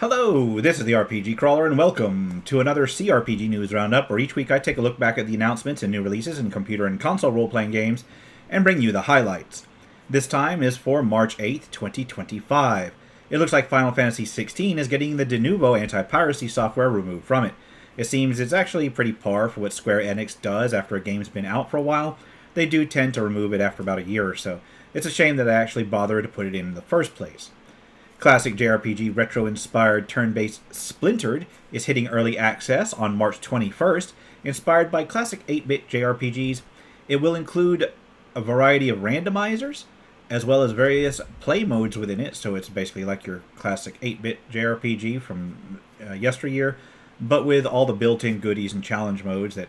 Hello, this is the RPG Crawler, and welcome to another CRPG News Roundup, where each week I take a look back at the announcements and new releases in computer and console role-playing games, and bring you the highlights. This time is for March 8th, 2025. It looks like Final Fantasy XVI is getting the de novo anti-piracy software removed from it. It seems it's actually pretty par for what Square Enix does after a game's been out for a while. They do tend to remove it after about a year or so. It's a shame that they actually bothered to put it in the first place. Classic JRPG retro-inspired turn-based Splintered is hitting early access on March 21st. Inspired by classic 8-bit JRPGs, it will include a variety of randomizers, as well as various play modes within it, so it's basically like your classic 8-bit JRPG from yesteryear, but with all the built-in goodies and challenge modes that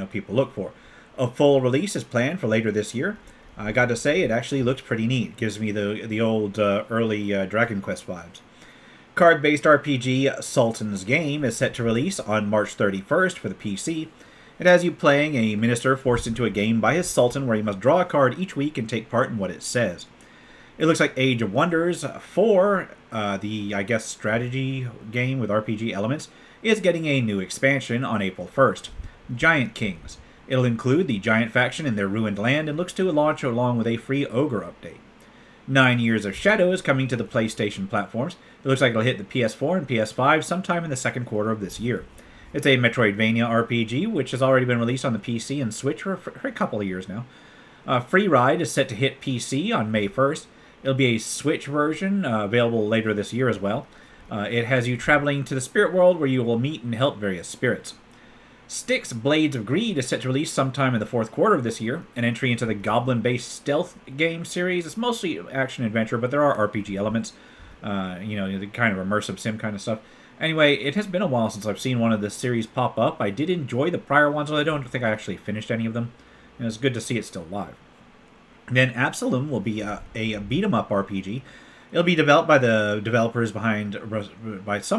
people look for. A full release is planned for later this year. I got to say, it actually looks pretty neat. Gives me the old early Dragon Quest vibes. Card-based RPG Sultan's Game is set to release on March 31st for the PC. It has you playing a minister forced into a game by his sultan where he must draw a card each week and take part in what it says. It looks like Age of Wonders 4, the strategy game with RPG elements, is getting a new expansion on April 1st. Giant Kings. It'll include the giant faction in their ruined land and looks to launch along with a free ogre update. 9 Years of Shadow is coming to the PlayStation platforms. It looks like it'll hit the PS4 and PS5 sometime in the second quarter of this year. It's a Metroidvania RPG, which has already been released on the PC and Switch for a couple of years now. Free Ride is set to hit PC on May 1st. It'll be a Switch version, available later this year as well. It has you traveling to the spirit world where you will meet and help various spirits. Styx Blades of Greed is set to release sometime in the fourth quarter of this year, an entry into the goblin-based stealth game series. It's mostly action-adventure, but there are RPG elements, the kind of immersive sim kind of stuff. Anyway, it has been a while since I've seen one of this series pop up. I did enjoy the prior ones, although I don't think I actually finished any of them. And it's good to see it still live. Then Absalom will be a beat-em-up RPG. It'll be developed by some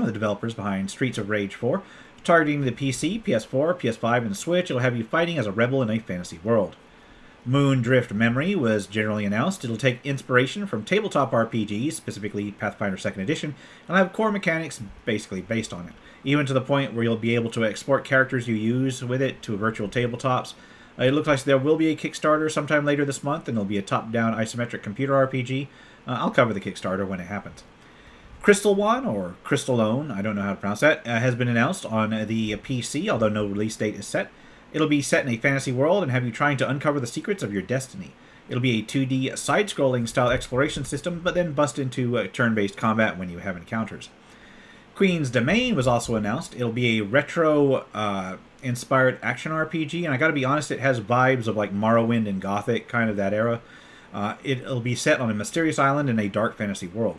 of the developers behind Streets of Rage 4, targeting the PC, PS4, PS5, and Switch. It'll have you fighting as a rebel in a fantasy world. Moondrift Memory was generally announced. It'll take inspiration from tabletop RPGs, specifically Pathfinder 2nd Edition, and have core mechanics basically based on it, even to the point where you'll be able to export characters you use with it to virtual tabletops. It looks like there will be a Kickstarter sometime later this month, and it'll be a top-down isometric computer RPG. I'll cover the Kickstarter when it happens. Crystal One, or Crystallone, I don't know how to pronounce that, has been announced on the PC, although no release date is set. It'll be set in a fantasy world and have you trying to uncover the secrets of your destiny. It'll be a 2D side-scrolling style exploration system, but then bust into turn-based combat when you have encounters. Queen's Domain was also announced. It'll be a retro-inspired action RPG, and I gotta be honest, it has vibes of like Morrowind and Gothic, kind of that era. It'll be set on a mysterious island in a dark fantasy world.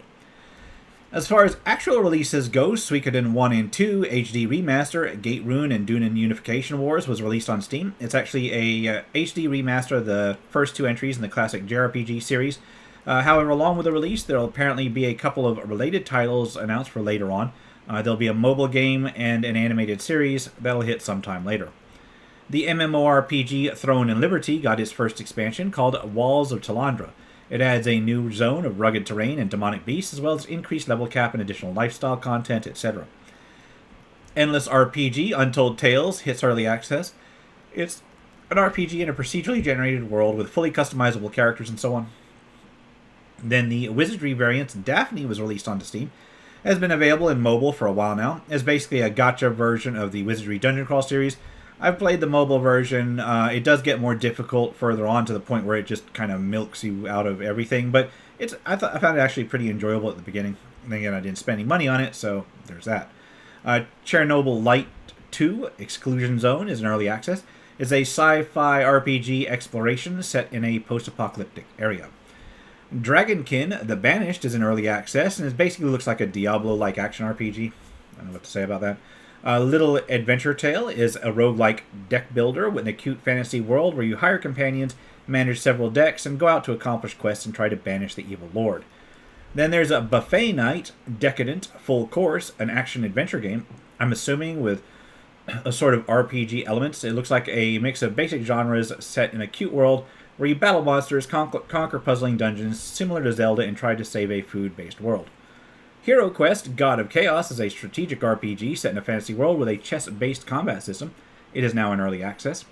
As far as actual releases go, Suikoden 1 and 2 HD Remaster, Gate Rune, and Dunin Unification Wars was released on Steam. It's actually a HD remaster of the first two entries in the classic JRPG series. However, along with the release, there will apparently be a couple of related titles announced for later on. There'll be a mobile game and an animated series that'll hit sometime later. The MMORPG Throne and Liberty got its first expansion called Walls of Talandra. It adds a new zone of rugged terrain and demonic beasts, as well as increased level cap and additional lifestyle content, etc. Endless RPG Untold Tales hits early access. It's an RPG in a procedurally generated world with fully customizable characters and so on. Then the Wizardry variant Daphne was released onto Steam. It has been available in mobile for a while now. It's basically a gacha version of the Wizardry Dungeon Crawl series. I've played the mobile version. It does get more difficult further on to the point where it just kind of milks you out of everything. But I found it actually pretty enjoyable at the beginning. And again, I didn't spend any money on it, so there's that. Chernobyl Light 2 Exclusion Zone is in early access. It's a sci-fi RPG exploration set in a post-apocalyptic area. Dragonkin The Banished is in early access, and it basically looks like a Diablo-like action RPG. I don't know what to say about that. Little Adventure Tale is a roguelike deck builder with an cute fantasy world where you hire companions, manage several decks, and go out to accomplish quests and try to banish the evil lord. Then there's a Buffet Night Decadent Full Course, an action-adventure game, I'm assuming with a sort of RPG elements. It looks like a mix of basic genres set in a cute world where you battle monsters, conquer puzzling dungeons similar to Zelda, and try to save a food-based world. Hero Quest: God of Chaos is a strategic RPG set in a fantasy world with a chess-based combat system. It is now in early access.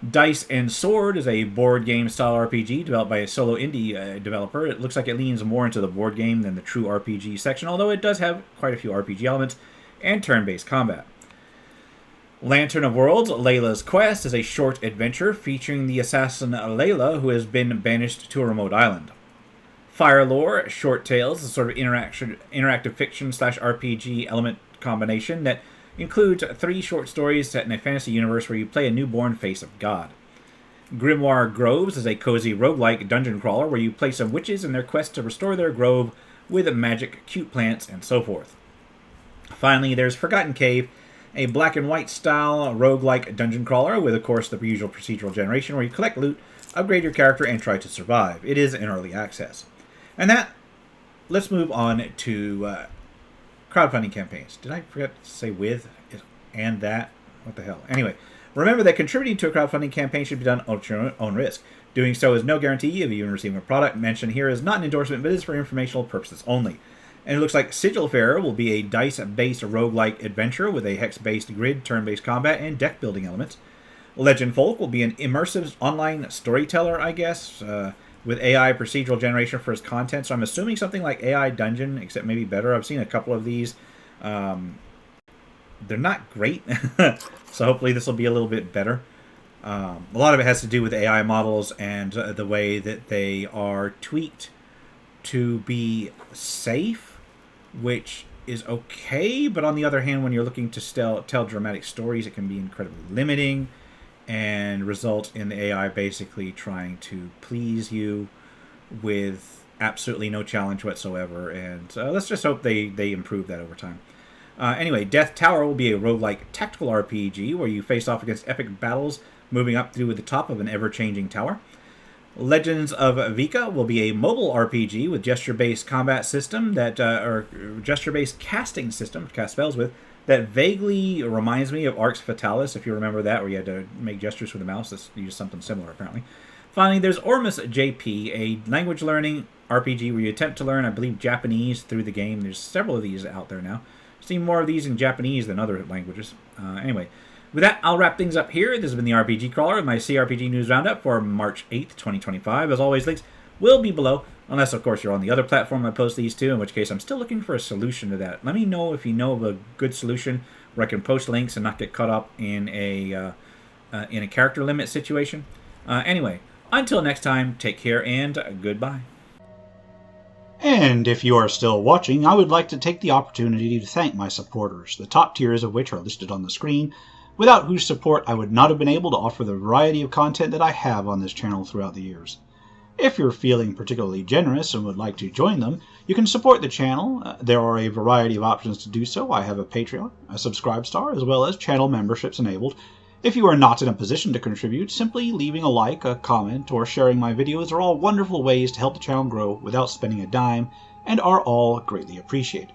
Dice and Sword is a board game style RPG developed by a solo indie developer. It looks like it leans more into the board game than the true RPG section, although it does have quite a few RPG elements and turn-based combat. Lantern of Worlds, Layla's Quest is a short adventure featuring the assassin Layla, who has been banished to a remote island. Firelore, Short Tales, is a sort of interactive fiction / RPG element combination that includes 3 short stories set in a fantasy universe where you play a newborn face of God. Grimoire Groves is a cozy roguelike dungeon crawler where you play some witches in their quest to restore their grove with magic, cute plants, and so forth. Finally, there's Forgotten Cave, a black and white style roguelike dungeon crawler with, of course, the usual procedural generation where you collect loot, upgrade your character, and try to survive. It is in early access. And let's move on to crowdfunding campaigns. Did I forget to say with and that? What the hell? Anyway, remember that contributing to a crowdfunding campaign should be done at your own risk. Doing so is no guarantee of you receiving a product. Mentioned here is not an endorsement, but is for informational purposes only. And it looks like Sigilfarer will be a dice-based roguelike adventure with a hex-based grid, turn-based combat, and deck-building elements. Legend Folk will be an immersive online storyteller, I guess, with AI procedural generation for its content. So I'm assuming something like AI Dungeon, except maybe better. I've seen a couple of these. They're not great, so hopefully this will be a little bit better. A lot of it has to do with AI models and the way that they are tweaked to be safe, which is okay, but on the other hand, when you're looking to tell dramatic stories, it can be incredibly limiting and result in the AI basically trying to please you with absolutely no challenge whatsoever. And let's just hope they improve that over time. Anyway, Death Tower will be a roguelike tactical RPG where you face off against epic battles moving up through the top of an ever-changing tower. Legends of Vika will be a mobile RPG with gesture-based combat system or gesture-based casting system to cast spells with, that vaguely reminds me of Arx Fatalis, if you remember that, where you had to make gestures with the mouse. This uses something similar, apparently. Finally, there's Ormus JP, a language learning RPG where you attempt to learn, I believe, Japanese through the game. There's several of these out there now. I've seen more of these in Japanese than other languages. Anyway, with that, I'll wrap things up here. This has been the RPG Crawler, my CRPG News Roundup for March 8th, 2025. As always, links will be below, unless, of course, you're on the other platform I post these to, in which case I'm still looking for a solution to that. Let me know if you know of a good solution where I can post links and not get caught up in a character limit situation. Anyway, until next time, take care and goodbye. And if you are still watching, I would like to take the opportunity to thank my supporters, the top tiers of which are listed on the screen, without whose support I would not have been able to offer the variety of content that I have on this channel throughout the years. If you're feeling particularly generous and would like to join them, you can support the channel. There are a variety of options to do so. I have a Patreon, a Subscribestar, as well as channel memberships enabled. If you are not in a position to contribute, simply leaving a like, a comment, or sharing my videos are all wonderful ways to help the channel grow without spending a dime, and are all greatly appreciated.